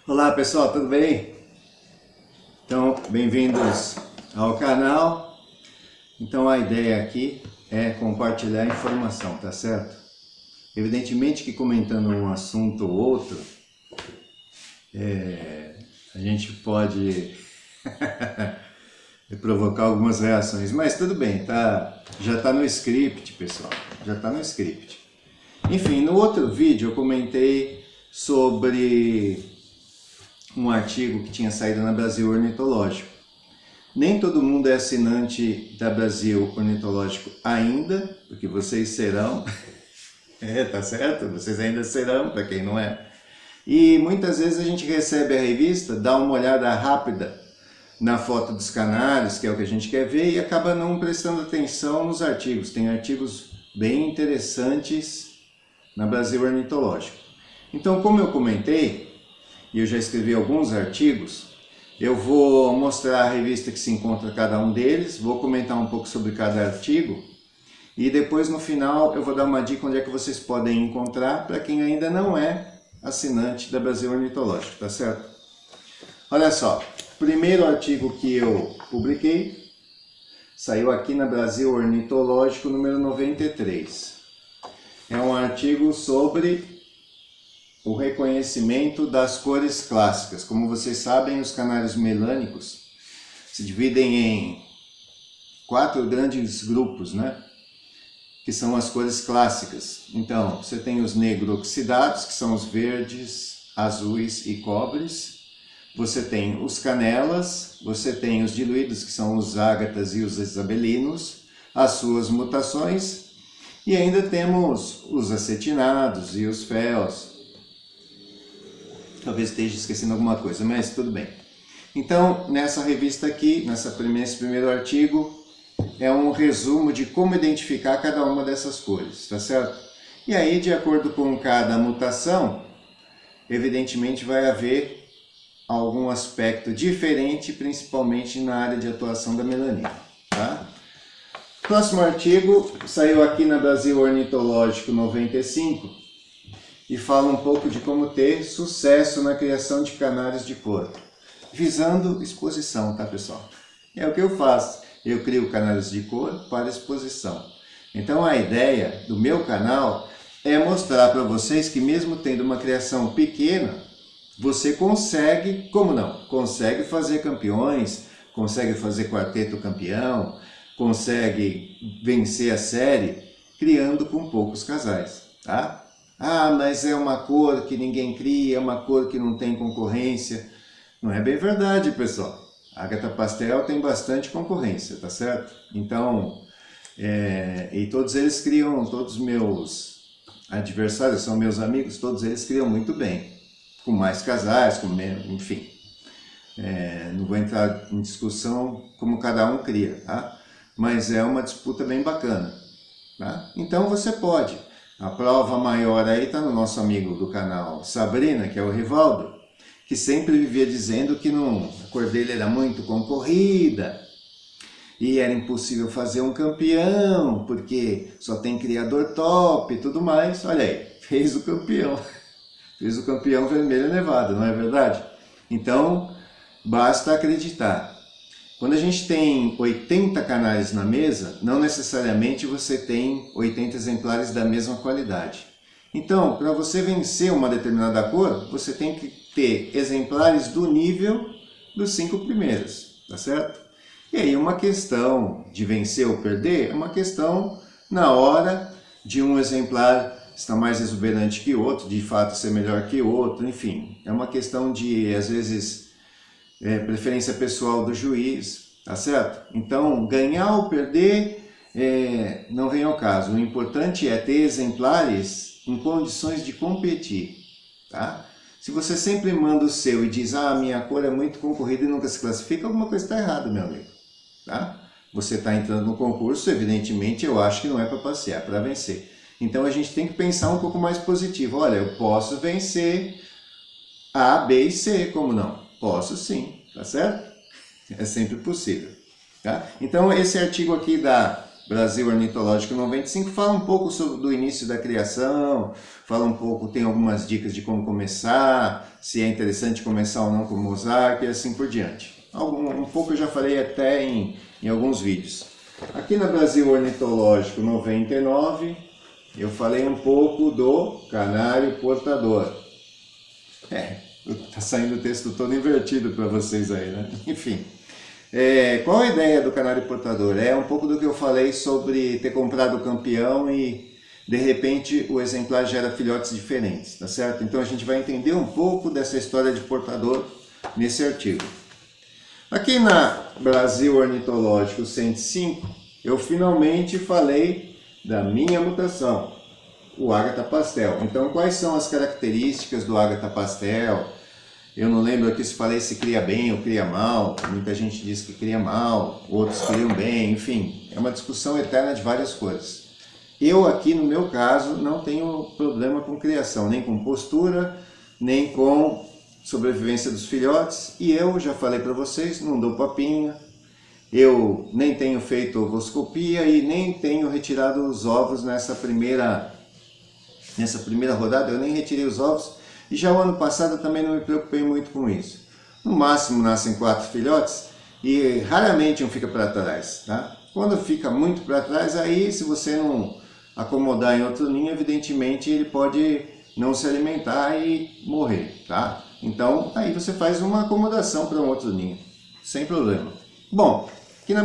Olá pessoal, tudo bem? Então, bem-vindos ao canal. Então a ideia aqui é compartilhar informação, tá certo? Evidentemente que comentando um assunto ou outro, a gente pode provocar algumas reações, mas tudo bem, tá? Já está no script, pessoal, já está no script. Enfim, no outro vídeo eu comentei sobre um artigo que tinha saído na Brasil Ornitológico. Nem todo mundo é assinante da Brasil Ornitológico ainda, porque vocês serão, tá certo? Vocês ainda serão, para quem não é. E muitas vezes a gente recebe a revista, dá uma olhada rápida na foto dos canários, que é o que a gente quer ver, e acaba não prestando atenção nos artigos. Tem artigos bem interessantes na Brasil Ornitológico. Então, como eu comentei, e eu já escrevi alguns artigos, eu vou mostrar a revista que se encontra cada um deles, vou comentar um pouco sobre cada artigo, e depois no final eu vou dar uma dica onde é que vocês podem encontrar para quem ainda não é assinante da Brasil Ornitológico, tá certo? Olha só, o primeiro artigo que eu publiquei saiu aqui na Brasil Ornitológico número 93. É um artigo sobre o reconhecimento das cores clássicas. Como vocês sabem, os canários melânicos se dividem em 4 grandes grupos, né? Que são as cores clássicas. Então, você tem os negro-oxidados, que são os verdes, azuis e cobres. Você tem os canelas, você tem os diluídos, que são os ágatas e os isabelinos, as suas mutações, e ainda temos os acetinados e os féus. Talvez esteja esquecendo alguma coisa, mas tudo bem. Então, nessa revista aqui, nesse primeiro artigo, é um resumo de como identificar cada uma dessas cores, tá certo? E aí, de acordo com cada mutação, evidentemente vai haver algum aspecto diferente, principalmente na área de atuação da melanina, tá? Próximo artigo saiu aqui na Brasil Ornitológico 95 e fala um pouco de como ter sucesso na criação de canários de cor, visando exposição, tá pessoal? É o que eu faço, eu crio canários de cor para exposição. Então a ideia do meu canal é mostrar para vocês que mesmo tendo uma criação pequena, você consegue, como não? Consegue fazer campeões, consegue fazer quarteto campeão, consegue vencer a série criando com poucos casais, tá? Ah, mas é uma cor que ninguém cria, é uma cor que não tem concorrência. Não é bem verdade, pessoal. A Ágata Pastel tem bastante concorrência, tá certo? Então, e todos eles criam, todos os meus adversários são meus amigos, todos eles criam muito bem. Com mais casais, com menos, enfim. Não vou entrar em discussão como cada um cria, tá? Mas é uma disputa bem bacana, tá? Então você pode. A prova maior aí está no nosso amigo do canal Sabrina, que é o Rivaldo, que sempre vivia dizendo que a cor dele era muito concorrida e era impossível fazer um campeão, porque só tem criador top e tudo mais. Olha aí, fez o campeão. Fez o campeão vermelho nevado, não é verdade? Então, basta acreditar. Quando a gente tem 80 canários na mesa, não necessariamente você tem 80 exemplares da mesma qualidade. Então, para você vencer uma determinada cor, você tem que ter exemplares do nível dos 5 primeiros, tá certo? E aí uma questão de vencer ou perder é uma questão na hora de um exemplar estar mais exuberante que outro, de fato ser melhor que outro, enfim. É uma questão de, às vezes, preferência pessoal do juiz, tá certo? Então, ganhar ou perder não vem ao caso. O importante é ter exemplares em condições de competir, tá? Se você sempre manda o seu e diz, ah, minha cor é muito concorrida e nunca se classifica, alguma coisa está errada, meu amigo, tá? Você está entrando no concurso, evidentemente, eu acho que não é para passear, é para vencer. Então, a gente tem que pensar um pouco mais positivo. Olha, eu posso vencer A, B e C, como não? Posso sim, tá certo? É sempre possível, tá? Então, esse artigo aqui da Brasil Ornitológico 95 fala um pouco do início da criação, fala um pouco, tem algumas dicas de como começar, se é interessante começar ou não com Mosaic e assim por diante. Um pouco eu já falei até em alguns vídeos. Aqui na Brasil Ornitológico 99, eu falei um pouco do canário portador. Tá saindo o texto todo invertido para vocês aí, né? Enfim. Qual a ideia do canário portador? É um pouco do que eu falei sobre ter comprado o campeão e de repente o exemplar gera filhotes diferentes, tá certo? Então a gente vai entender um pouco dessa história de portador nesse artigo. Aqui na Brasil Ornitológico 105, eu finalmente falei da minha mutação, o Ágata Pastel. Então quais são as características do Ágata Pastel? Eu não lembro aqui se falei se cria bem ou cria mal, muita gente diz que cria mal, outros criam bem, enfim, é uma discussão eterna de várias coisas. Eu aqui, no meu caso, não tenho problema com criação, nem com postura, nem com sobrevivência dos filhotes, e eu já falei para vocês, não dou papinha, eu nem tenho feito ovoscopia e nem tenho retirado os ovos nessa primeira rodada, eu nem retirei os ovos. E já o ano passado eu também não me preocupei muito com isso. No máximo nascem 4 filhotes e raramente um fica para trás, tá? Quando fica muito para trás, aí se você não acomodar em outro ninho, evidentemente ele pode não se alimentar e morrer, tá? Então aí você faz uma acomodação para um outro ninho, sem problema. Bom, aqui na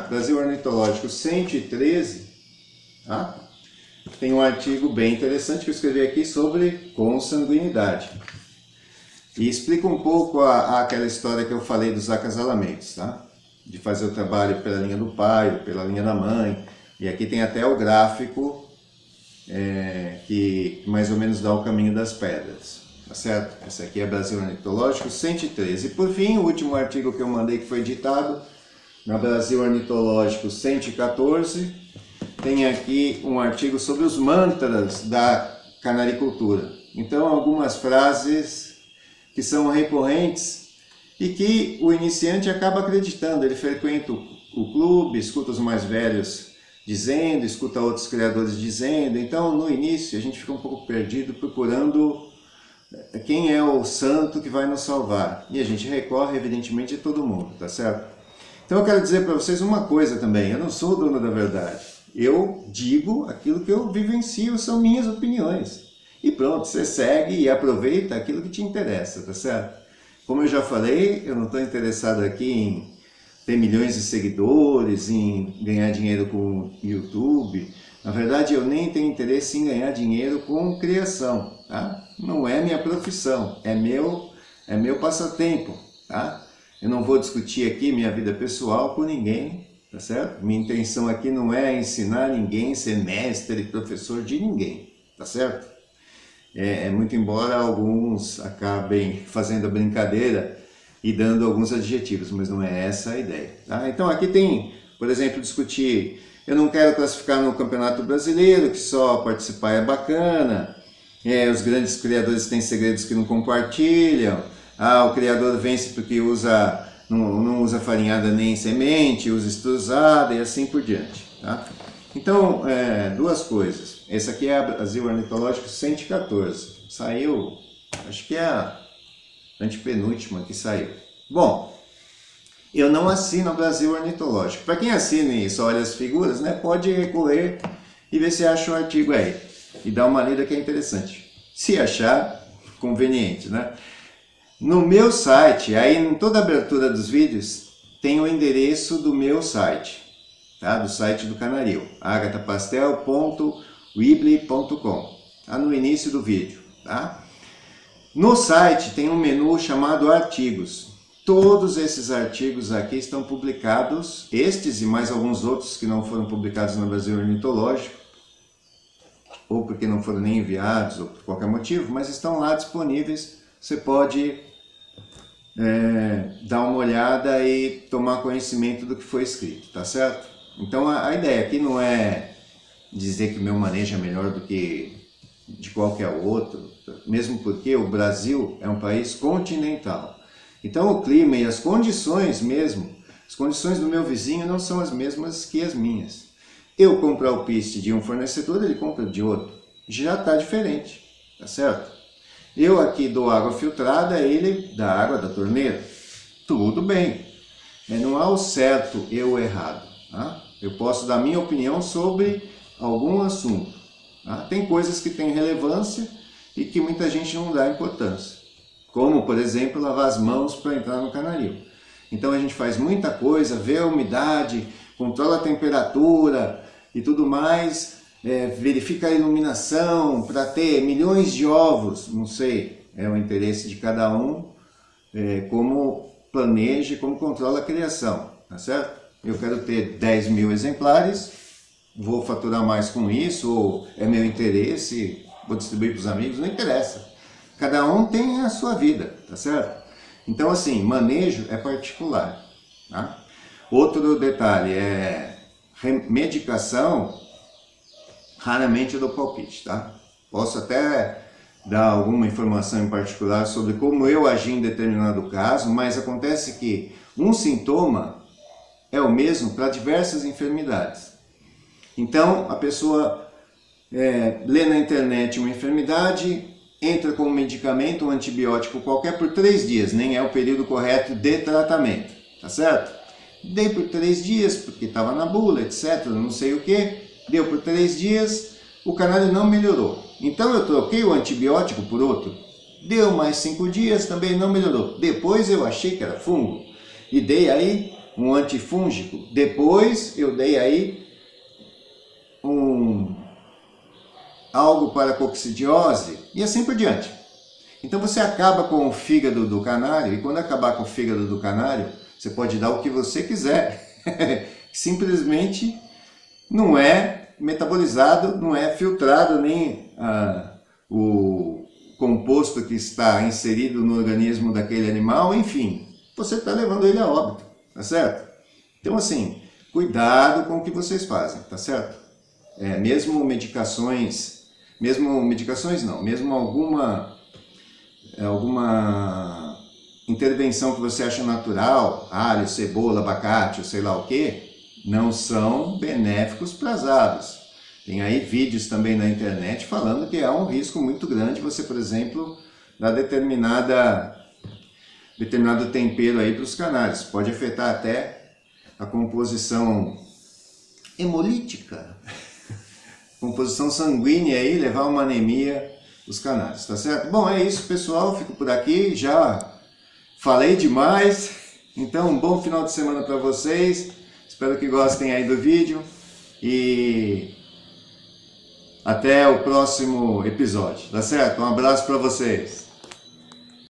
Brasil Ornitológico 113, tá? Tem um artigo bem interessante que eu escrevi aqui sobre consanguinidade. E explica um pouco aquela história que eu falei dos acasalamentos, tá? De fazer o trabalho pela linha do pai, pela linha da mãe. E aqui tem até o gráfico que mais ou menos dá o caminho das pedras, tá certo? Essa aqui é Brasil Ornitológico 113. E por fim, o último artigo que eu mandei que foi editado, na Brasil Ornitológico 114, tem aqui um artigo sobre os mantras da canaricultura. Então, algumas frases que são recorrentes e que o iniciante acaba acreditando. Ele frequenta o clube, escuta os mais velhos dizendo, escuta outros criadores dizendo. Então, no início, a gente fica um pouco perdido procurando quem é o santo que vai nos salvar. E a gente recorre, evidentemente, a todo mundo, tá certo? Então, eu quero dizer para vocês uma coisa também. Eu não sou o dono da verdade. Eu digo aquilo que eu vivencio, são minhas opiniões. E pronto, você segue e aproveita aquilo que te interessa, tá certo? Como eu já falei, eu não estou interessado aqui em ter milhões de seguidores, em ganhar dinheiro com o YouTube. Na verdade, eu nem tenho interesse em ganhar dinheiro com criação, tá? Não é minha profissão, é meu passatempo, tá? Eu não vou discutir aqui minha vida pessoal com ninguém. Tá certo? Minha intenção aqui não é ensinar ninguém, ser mestre, professor de ninguém, tá certo? Muito embora alguns acabem fazendo a brincadeira e dando alguns adjetivos, mas não é essa a ideia, tá? Então aqui tem, por exemplo, discutir, eu não quero classificar no Campeonato Brasileiro, que só participar é bacana, os grandes criadores têm segredos que não compartilham, o criador vence porque não usa farinhada nem semente, usa estruzada e assim por diante, tá? Então, duas coisas. Esse aqui é a Brasil Ornitológico 114. Saiu, acho que é a antepenúltima que saiu. Bom, eu não assino a Brasil Ornitológico. Para quem assina e só olha as figuras, né, pode recorrer e ver se acha o artigo aí. E dar uma lida que é interessante. Se achar conveniente, né? No meu site, aí em toda a abertura dos vídeos, tem o endereço do meu site, tá? Do site do Canaril, agatapastel.weebly.com, tá? No início do vídeo, tá? No site tem um menu chamado artigos. Todos esses artigos aqui estão publicados, estes e mais alguns outros que não foram publicados no Brasil Ornitológico, ou porque não foram nem enviados, ou por qualquer motivo, mas estão lá disponíveis. Você pode dar uma olhada e tomar conhecimento do que foi escrito, tá certo? Então a ideia aqui não é dizer que o meu manejo é melhor do que de qualquer outro, mesmo porque o Brasil é um país continental. Então o clima e as condições mesmo, as condições do meu vizinho não são as mesmas que as minhas. eu comprar o piste de um fornecedor, ele compra de outro. Já está diferente, tá certo? Eu aqui dou água filtrada, ele dá água da torneira. Tudo bem. Não há o certo e o errado. Tá? Eu posso dar minha opinião sobre algum assunto. Tá? Tem coisas que têm relevância e que muita gente não dá importância. Como, por exemplo, lavar as mãos para entrar no canaril. Então a gente faz muita coisa, vê a umidade, controla a temperatura e tudo mais, verifica a iluminação para ter milhões de ovos, não sei, é o interesse de cada um, como planeja e como controla a criação, tá certo? Eu quero ter 10 mil exemplares, vou faturar mais com isso, ou é meu interesse, vou distribuir para os amigos, não interessa. Cada um tem a sua vida, tá certo? Então assim, manejo é particular, tá? Outro detalhe medicação, raramente eu dou palpite, tá? Posso até dar alguma informação em particular sobre como eu agi em determinado caso, mas acontece que um sintoma é o mesmo para diversas enfermidades. Então a pessoa lê na internet uma enfermidade, entra com um medicamento, um antibiótico qualquer por 3 dias, nem é o período correto de tratamento, tá certo? Dei por 3 dias, porque estava na bula, etc, não sei o que, deu por 3 dias, o canário não melhorou. Então eu troquei o antibiótico por outro, deu mais 5 dias, também não melhorou. Depois eu achei que era fungo e dei aí um antifúngico. Depois eu dei aí algo para coccidiose e assim por diante. Então você acaba com o fígado do canário, e quando acabar com o fígado do canário, você pode dar o que você quiser. Simplesmente não é metabolizado, não é filtrado, nem o composto que está inserido no organismo daquele animal, enfim, você está levando ele a óbito, tá certo? Então assim, cuidado com o que vocês fazem, tá certo? Mesmo medicações não, mesmo alguma intervenção que você acha natural, alho, cebola, abacate, ou sei lá o que, não são benéficos para as aves. Tem aí vídeos também na internet falando que há um risco muito grande você, por exemplo, dar determinado tempero aí para os canários. Pode afetar até a composição hemolítica, composição sanguínea aí, levar uma anemia dos canários, tá certo? Bom, é isso, pessoal, fico por aqui, já falei demais, então um bom final de semana para vocês, espero que gostem aí do vídeo e até o próximo episódio, tá certo? Um abraço para vocês!